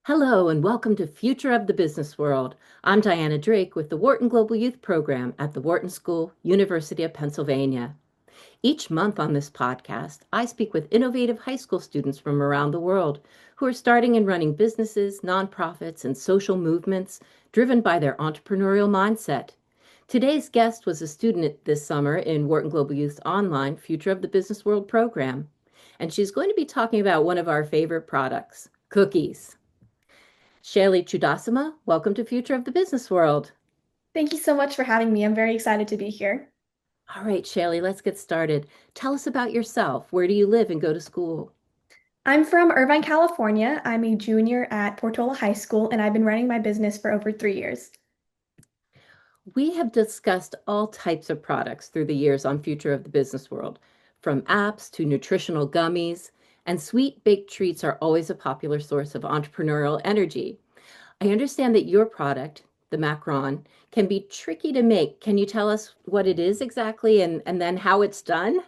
Hello and welcome to Future of the Business World. I'm Diana Drake with the Wharton Global Youth Program at the Wharton School, University of Pennsylvania. Each month on this podcast, I speak with innovative high school students from around the world who are starting and running businesses, nonprofits, and social movements driven by their entrepreneurial mindset. Today's guest was a student this summer in Wharton Global Youth's online Future of the Business World program, and she's going to be talking about one of our favorite products, cookies. Shaili Chudasama, welcome to Future of the Business World. Thank you so much for having me. I'm very excited to be here. All right, Shaili, let's get started. Tell us about yourself. Where do you live and go to school? I'm from Irvine, California. I'm a junior at Portola High School, and I've been running my business for over 3 years. We have discussed all types of products through the years on Future of the Business World, from apps to nutritional gummies, and sweet baked treats are always a popular source of entrepreneurial energy. I understand that your product, the macaron, can be tricky to make. Can you tell us what it is exactly and then how it's done?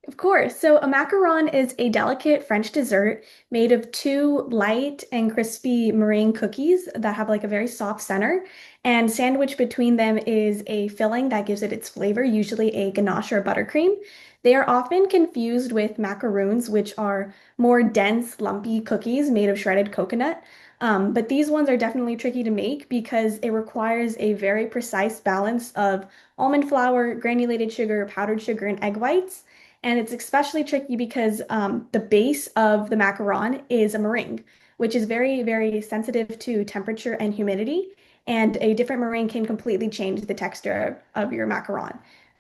Of course. So a macaron is a delicate French dessert made of two light and crispy meringue cookies that have like a very soft center. And sandwiched between them is a filling that gives it its flavor, usually a ganache or buttercream. They are often confused with macaroons, which are more dense, lumpy cookies made of shredded coconut. But these ones are definitely tricky to make because it requires a very precise balance of almond flour, granulated sugar, powdered sugar, and egg whites. And it's especially tricky because the base of the macaron is a meringue, which is very, very sensitive to temperature and humidity. And a different meringue can completely change the texture of your macaron.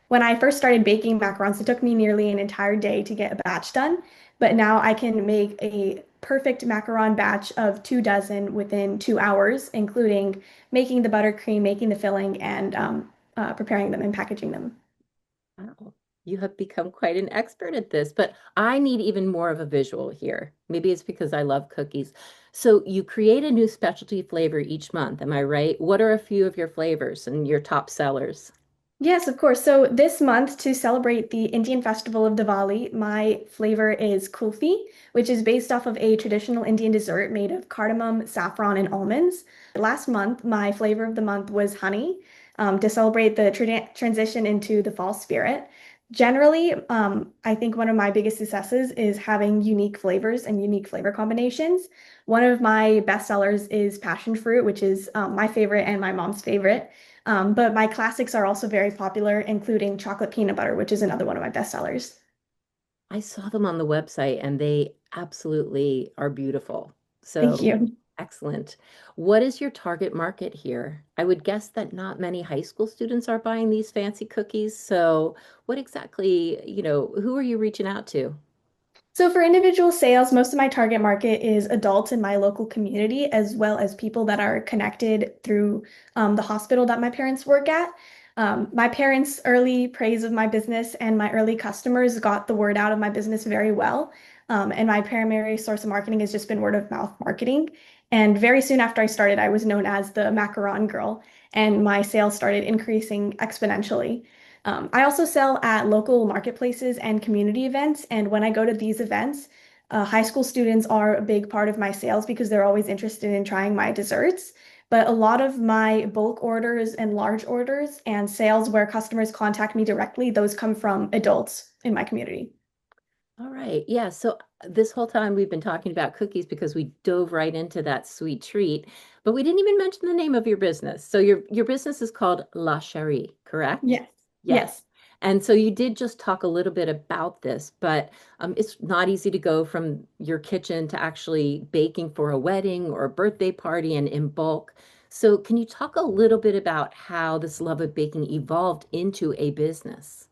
When I first started baking macarons, it took me nearly an entire day to get a batch done. But now I can make a perfect macaron batch of 2 dozen within 2 hours, including making the buttercream, making the filling, and preparing them and packaging them. Wow, you have become quite an expert at this, but I need even more of a visual here. Maybe it's because I love cookies. So you create a new specialty flavor each month, am I right? What are a few of your flavors and your top sellers? Yes, of course. So this month, to celebrate the Indian festival of Diwali, my flavor is kulfi, which is based off of a traditional Indian dessert made of cardamom, saffron, and almonds. Last month, my flavor of the month was honey, to celebrate the transition into the fall spirit. Generally, I think one of my biggest successes is having unique flavors and unique flavor combinations. One of my best sellers is passion fruit, which is my favorite and my mom's favorite. But my classics are also very popular, including chocolate peanut butter, which is another one of my best sellers. I saw them on the website and they absolutely are beautiful. Thank So you. excellent. What is your target market here? I would guess that not many high school students are buying these fancy cookies. So what exactly, who are you reaching out to? So for individual sales, most of my target market is adults in my local community, as well as people that are connected through the hospital that my parents work at. My parents' early praise of my business and my early customers got the word out of my business very well. And my primary source of marketing has just been word of mouth marketing. And very soon after I started, I was known as the macaron girl, and my sales started increasing exponentially. I also sell at local marketplaces and community events. And when I go to these events, high school students are a big part of my sales because they're always interested in trying my desserts. But a lot of my bulk orders and large orders and sales where customers contact me directly, those come from adults in my community. All right. Yeah. So this whole time we've been talking about cookies because we dove right into that sweet treat, but we didn't even mention the name of your business. So your business is called La Cherie, correct? Yes. Yes. Yes. And so you did just talk a little bit about this, but it's not easy to go from your kitchen to actually baking for a wedding or a birthday party and in bulk. So can you talk a little bit about how this love of baking evolved into a business?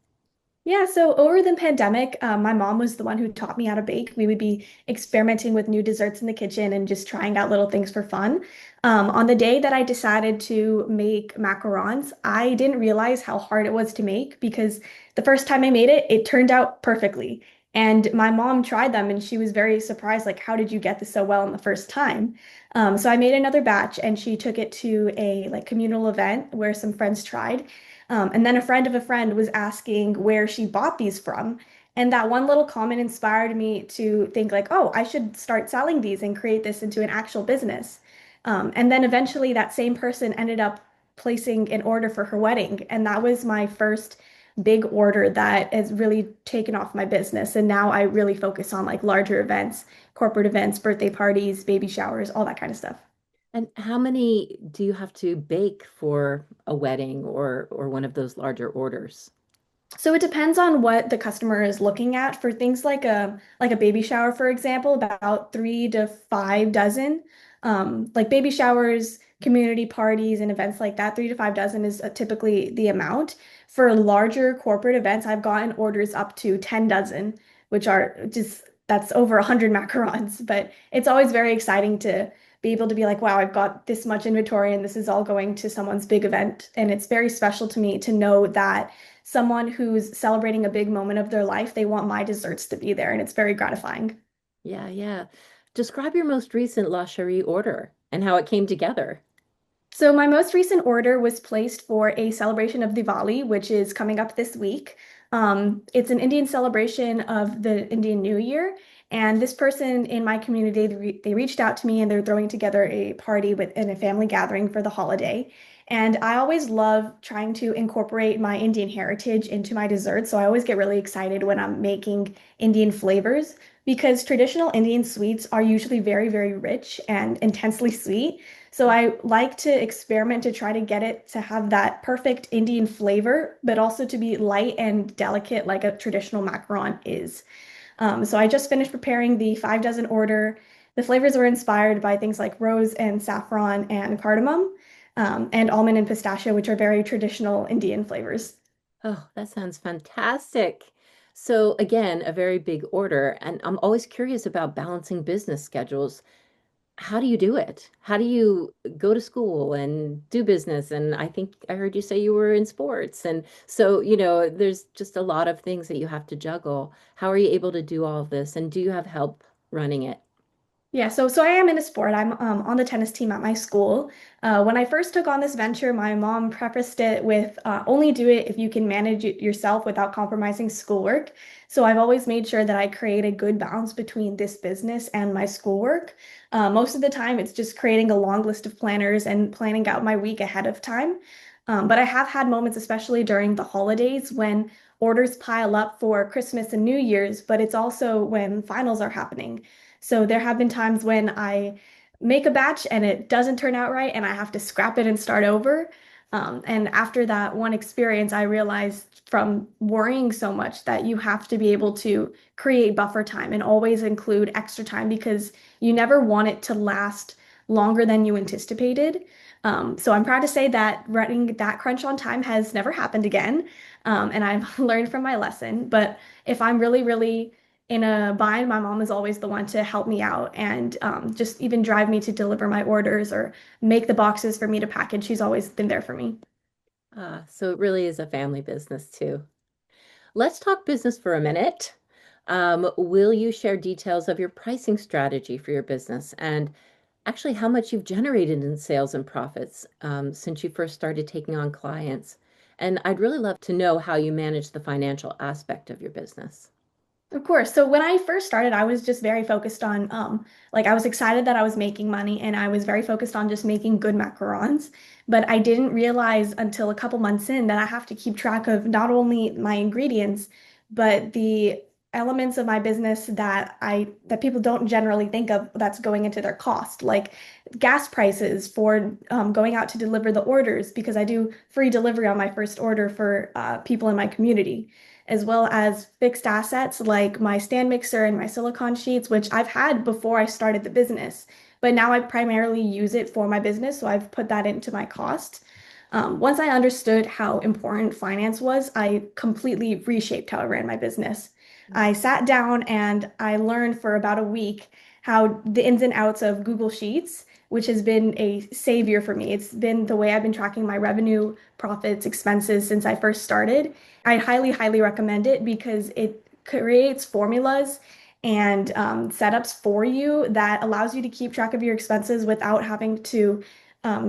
Yeah, so over the pandemic, my mom was the one who taught me how to bake. We would be experimenting with new desserts in the kitchen and just trying out little things for fun. On the day that I decided to make macarons, I didn't realize how hard it was to make because the first time I made it, it turned out perfectly. And my mom tried them and she was very surprised, like, how did you get this so well in the first time? So I made another batch and she took it to a like communal event where some friends tried. And then a friend of a friend was asking where she bought these from. And that one little comment inspired me to think like, oh, I should start selling these and create this into an actual business. And then eventually that same person ended up placing an order for her wedding. And that was my first big order that has really taken off my business. And now I really focus on like larger events, corporate events, birthday parties, baby showers, all that kind of stuff. And how many do you have to bake for a wedding or one of those larger orders? So it depends on what the customer is looking at. For things like a baby shower, for example, about 3 to 5 dozen. Like baby showers, community parties, and events like that, 3 to 5 dozen is typically the amount. For larger corporate events, I've gotten orders up to 10 dozen, which are just that's over 100 macarons. But it's always very exciting to be able to be like, wow, I've got this much inventory and this is all going to someone's big event. And it's very special to me to know that someone who's celebrating a big moment of their life, they want my desserts to be there, and it's very gratifying. Yeah, yeah. Describe your most recent La Cherie order and how it came together. So my most recent order was placed for a celebration of Diwali, which is coming up this week. It's an Indian celebration of the Indian New Year, and this person in my community, they reached out to me and they're throwing together a party in a family gathering for the holiday. And I always love trying to incorporate my Indian heritage into my desserts, so I always get really excited when I'm making Indian flavors because traditional Indian sweets are usually very, very rich and intensely sweet. So I like to experiment to try to get it to have that perfect Indian flavor, but also to be light and delicate like a traditional macaron is. So I just finished preparing the 5 dozen order. The flavors were inspired by things like rose and saffron and cardamom, and almond and pistachio, which are very traditional Indian flavors. Oh, that sounds fantastic. So again, a very big order, and I'm always curious about balancing business schedules. How do you do it? How do you go to school and do business? And I think I heard you say you were in sports. And so, there's just a lot of things that you have to juggle. How are you able to do all of this? And do you have help running it? Yeah, so I am in a sport. I'm on the tennis team at my school. When I first took on this venture, my mom prefaced it with only do it if you can manage it yourself without compromising schoolwork. So I've always made sure that I create a good balance between this business and my schoolwork. Most of the time, it's just creating a long list of planners and planning out my week ahead of time. But I have had moments, especially during the holidays, when orders pile up for Christmas and New Year's, but it's also when finals are happening. So there have been times when I make a batch and it doesn't turn out right and I have to scrap it and start over. And after that one experience, I realized from worrying so much that you have to be able to create buffer time and always include extra time because you never want it to last longer than you anticipated. So I'm proud to say that running that crunch on time has never happened again. And I've learned from my lesson. But if I'm really, really in a bind, my mom is always the one to help me out and just even drive me to deliver my orders or make the boxes for me to package. She's always been there for me. So it really is a family business too. Let's talk business for a minute. Will you share details of your pricing strategy for your business and actually how much you've generated in sales and profits since you first started taking on clients? And I'd really love to know how you manage the financial aspect of your business. Of course. So when I first started, I was just very focused on like I was excited that I was making money and I was very focused on just making good macarons. But I didn't realize until a couple months in that I have to keep track of not only my ingredients, but the elements of my business that people don't generally think of that's going into their cost, like gas prices for going out to deliver the orders because I do free delivery on my first order for people in my community as well as fixed assets like my stand mixer and my silicone sheets, which I've had before I started the business. But now I primarily use it for my business, so I've put that into my cost. Once I understood how important finance was, I completely reshaped how I ran my business. I sat down and I learned for about a week how the ins and outs of Google Sheets, which has been a savior for me. It's been the way I've been tracking my revenue, profits, expenses since I first started. I highly, highly recommend it because it creates formulas and setups for you that allows you to keep track of your expenses without having to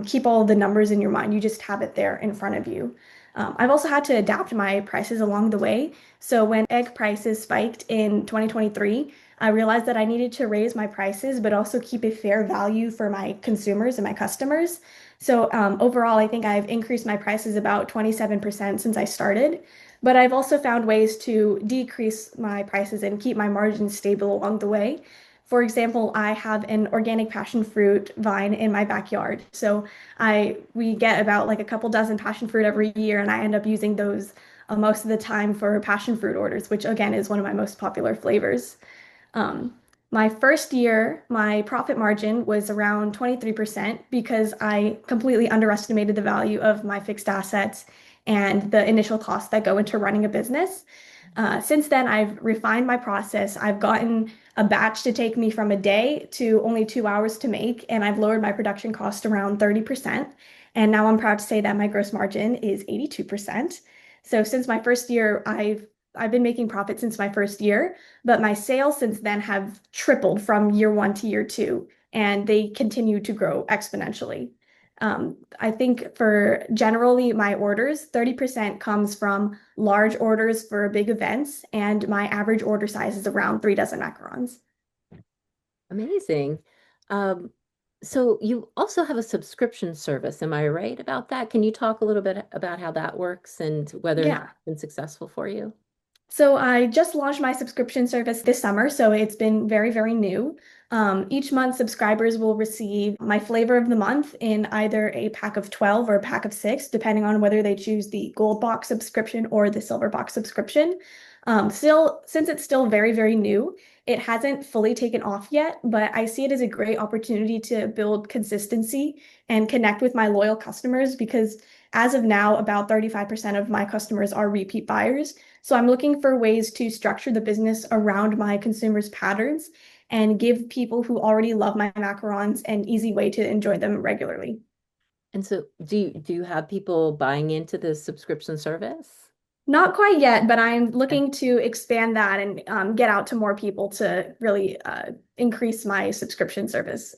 keep all the numbers in your mind. You just have it there in front of you. I've also had to adapt my prices along the way. So when egg prices spiked in 2023, I realized that I needed to raise my prices, but also keep a fair value for my consumers and my customers. So overall, I think I've increased my prices about 27% since I started. But I've also found ways to decrease my prices and keep my margins stable along the way. For example, I have an organic passion fruit vine in my backyard. So I we get about like a couple dozen passion fruit every year, and I end up using those most of the time for passion fruit orders, which again is one of my most popular flavors. Um, my first year, my profit margin was around 23% because I completely underestimated the value of my fixed assets and the initial costs that go into running a business. Since then, I've refined my process. I've gotten a batch to take me from a day to only 2 hours to make, and I've lowered my production cost around 30%. And now I'm proud to say that my gross margin is 82%. So since my first year, I've been making profit since my first year, but my sales since then have tripled from year one to year two, and they continue to grow exponentially. I think for generally my orders, 30% comes from large orders for big events, and my average order size is around 3 dozen macarons. Amazing. Um, so you also have a subscription service, am I right about that? Can you talk a little bit about how that works and whether or not Yeah. it's been successful for you? So I just launched my subscription service this summer, so it's been very, very new. Each month, subscribers will receive my flavor of the month in either a pack of 12 or a pack of six, depending on whether they choose the gold box subscription or the silver box subscription. Since it's still very, very new, it hasn't fully taken off yet, but I see it as a great opportunity to build consistency and connect with my loyal customers because as of now, about 35% of my customers are repeat buyers. So I'm looking for ways to structure the business around my consumers' patterns and give people who already love my macarons an easy way to enjoy them regularly. And so do you have people buying into the subscription service? Not quite yet, but I'm Okay. looking to expand that and get out to more people to really increase my subscription service.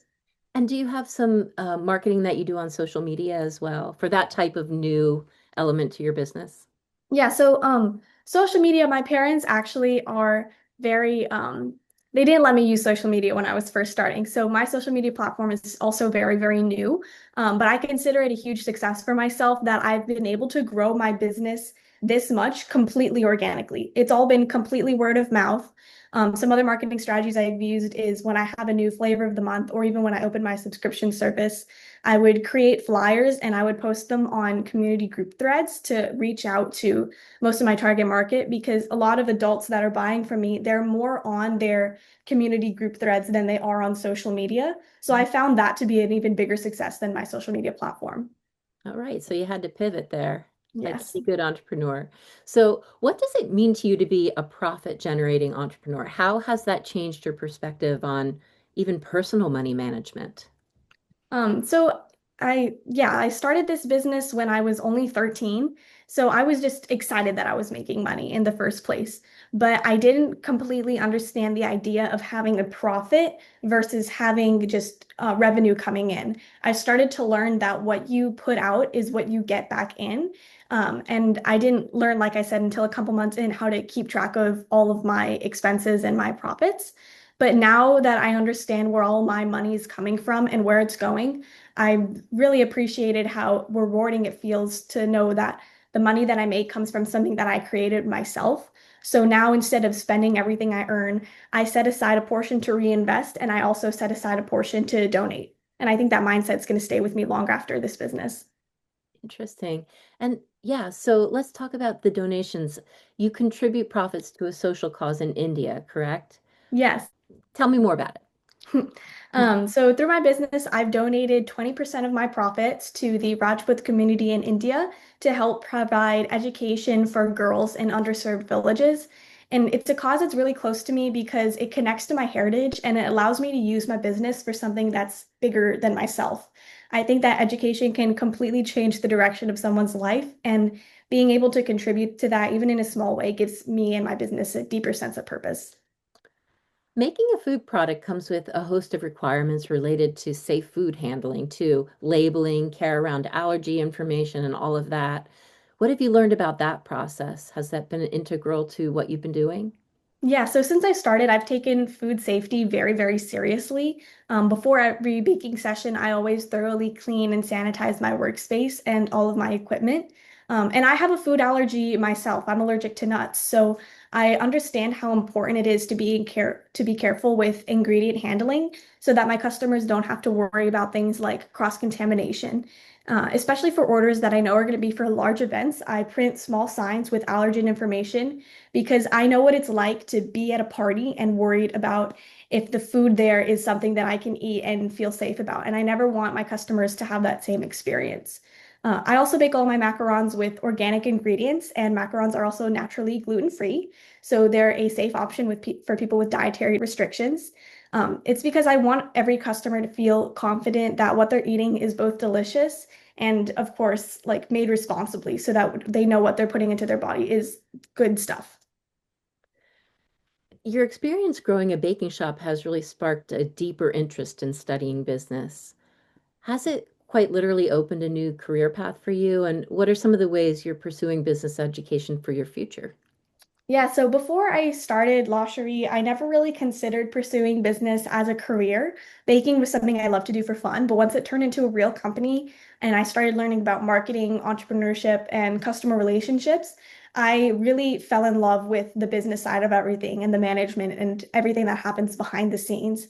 And do you have some marketing that you do on social media as well for that type of new element to your business? Yeah, so social media, my parents actually are very they didn't let me use social media when I was first starting. So my social media platform is also very, very new. But I consider it a huge success for myself that I've been able to grow my business this much completely organically. It's all been completely word of mouth. Some other marketing strategies I've used is when I have a new flavor of the month, or even when I open my subscription service, I would create flyers and I would post them on community group threads to reach out to most of my target market because a lot of adults that are buying from me, they're more on their community group threads than they are on social media. So I found that to be an even bigger success than my social media platform. All right, so you had to pivot there, like Yes. any good entrepreneur. So, what does it mean to you to be a profit generating entrepreneur? How has that changed your perspective on even personal money management? So I started this business when I was only 13. So I was just excited that I was making money in the first place. But I didn't completely understand the idea of having a profit versus having just revenue coming in. I started to learn that what you put out is what you get back in. And I didn't learn, like I said, until a couple months in how to keep track of all of my expenses and my profits. But now that I understand where all my money is coming from and where it's going, I really appreciated how rewarding it feels to know that the money that I make comes from something that I created myself. So now instead of spending everything I earn, I set aside a portion to reinvest and I also set aside a portion to donate. And I think that mindset's going to stay with me long after this business. Interesting. And yeah, so let's talk about the donations. You contribute profits to a social cause in India, correct? Yes. Tell me more about it. So through my business, I've donated 20% of my profits to the Rajput community in India to help provide education for girls in underserved villages. And it's a cause that's really close to me because it connects to my heritage and it allows me to use my business for something that's bigger than myself. I think that education can completely change the direction of someone's life, and being able to contribute to that, even in a small way, gives me and my business a deeper sense of purpose. Making a food product comes with a host of requirements related to safe food handling, too, labeling, care around allergy information, and all of that. What have you learned about that process? Has that been integral to what you've been doing? Yeah, so since I started, I've taken food safety very, very seriously. Before every baking session, I always thoroughly clean and sanitize my workspace and all of my equipment. And I have a food allergy myself. I'm allergic to nuts, so I understand how important it is to be careful with ingredient handling, so that my customers don't have to worry about things like cross-contamination. Especially for orders that I know are going to be for large events, I print small signs with allergen information because I know what it's like to be at a party and worried about if the food there is something that I can eat and feel safe about. And I never want my customers to have that same experience. I also bake all my macarons with organic ingredients, and macarons are also naturally gluten-free. So they're a safe option for people with dietary restrictions. It's because I want every customer to feel confident that what they're eating is both delicious and, of course, like made responsibly so that they know what they're putting into their body is good stuff. Your experience growing a baking shop has really sparked a deeper interest in studying business. Has it quite literally opened a new career path for you? And what are some of the ways you're pursuing business education for your future? Yeah, so before I started La Cherie, I never really considered pursuing business as a career. Baking was something I love to do for fun, but once it turned into a real company and I started learning about marketing, entrepreneurship, and customer relationships, I really fell in love with the business side of everything and the management and everything that happens behind the scenes.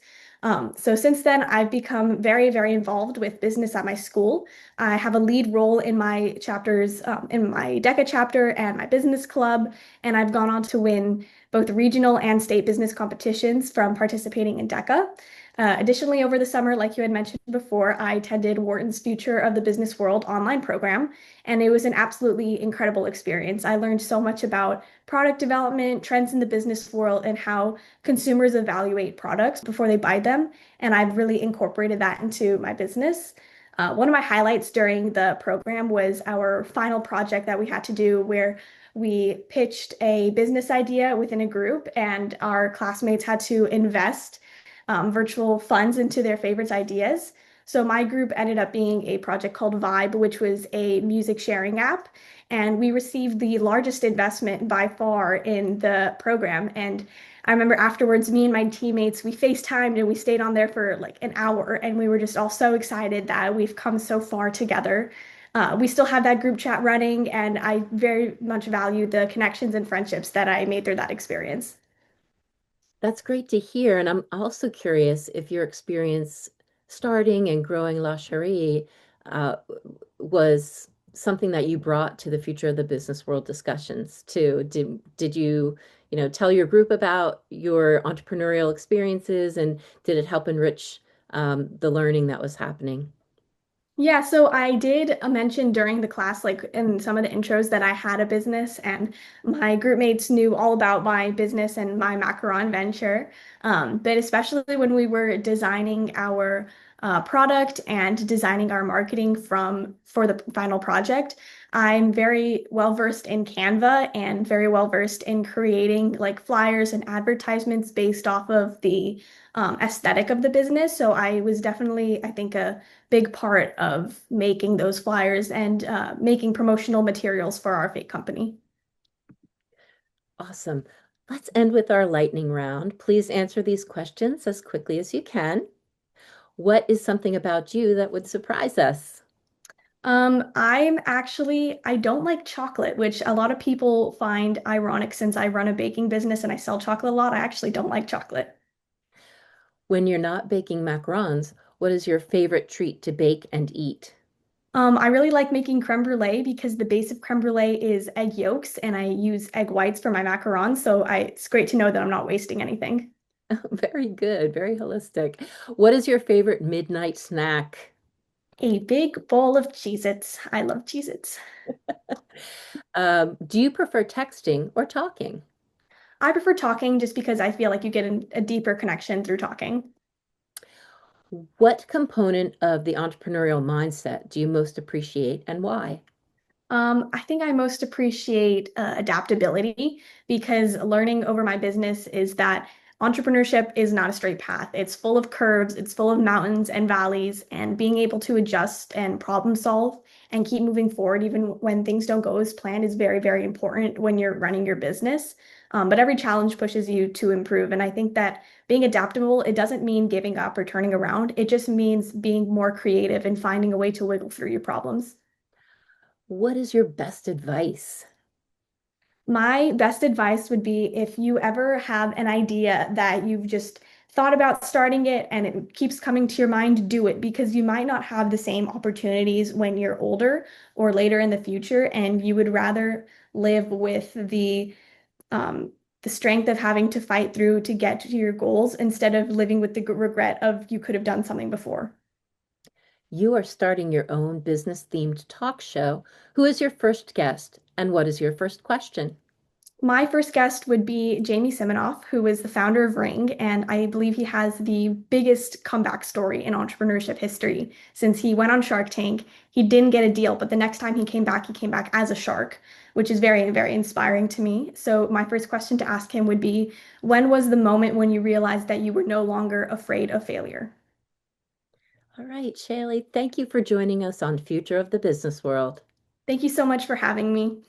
So since then, I've become very, very involved with business at my school. I have a lead role in my chapters, in my DECA chapter and my business club, and I've gone on to win both regional and state business competitions from participating in DECA. Additionally, over the summer, like you had mentioned before, I attended Wharton's Future of the Business World online program, and it was an absolutely incredible experience. I learned so much about product development, trends in the business world, and how consumers evaluate products before they buy them, and I've really incorporated that into my business. One of my highlights during the program was our final project that we had to do, where we pitched a business idea within a group, and our classmates had to invest virtual funds into their favorites ideas. So my group ended up being a project called Vibe, which was a music sharing app. And we received the largest investment by far in the program. And I remember afterwards, me and my teammates, we FaceTimed and we stayed on there for like an hour. And we were just all so excited that we've come so far together. We still have that group chat running, and I very much value the connections and friendships that I made through that experience. That's great to hear. And I'm also curious if your experience starting and growing La Cherie uh, was something that you brought to the future of the business world discussions too. Did you, tell your group about your entrepreneurial experiences, and did it help enrich the learning that was happening? Yeah, so I did mention during the class, like in some of the intros, that I had a business, and my group mates knew all about my business and my macaron venture. But especially when we were designing our product and designing our marketing for the final project, I'm very well versed in Canva and very well versed in creating like flyers and advertisements based off of the aesthetic of the business. So I was definitely, I think, a big part of making those flyers and making promotional materials for our fake company. Awesome. Let's end with our lightning round. Please answer these questions as quickly as you can. What is something about you that would surprise us? I don't like chocolate, which a lot of people find ironic since I run a baking business and I sell chocolate a lot. I actually don't like chocolate. When you're not baking macarons, what is your favorite treat to bake and eat? I really like making creme brulee because the base of creme brulee is egg yolks and I use egg whites for my macarons. So it's great to know that I'm not wasting anything. Very good, very holistic. What is your favorite midnight snack? A big bowl of Cheez-Its. I love Cheez-Its. Do you prefer texting or talking? I prefer talking just because I feel like you get a deeper connection through talking. What component of the entrepreneurial mindset do you most appreciate and why? I think I most appreciate adaptability because learning over my business is that entrepreneurship is not a straight path. It's full of curves, it's full of mountains and valleys, and being able to adjust and problem solve and keep moving forward even when things don't go as planned is very, very important when you're running your business. But every challenge pushes you to improve. And I think that being adaptable, it doesn't mean giving up or turning around. It just means being more creative and finding a way to wiggle through your problems. What is your best advice? My best advice would be if you ever have an idea that you've just thought about starting it and it keeps coming to your mind, do it because you might not have the same opportunities when you're older or later in the future, and you would rather live with the strength of having to fight through to get to your goals instead of living with the regret of you could have done something before. You are starting your own business themed talk show. Who is your first guest, and what is your first question? My first guest would be Jamie Siminoff, who is the founder of Ring, and I believe he has the biggest comeback story in entrepreneurship history. Since he went on Shark Tank, he didn't get a deal, but the next time he came back as a shark, which is very, very inspiring to me. So my first question to ask him would be, when was the moment when you realized that you were no longer afraid of failure? All right, Shaili, thank you for joining us on Future of the Business World. Thank you so much for having me.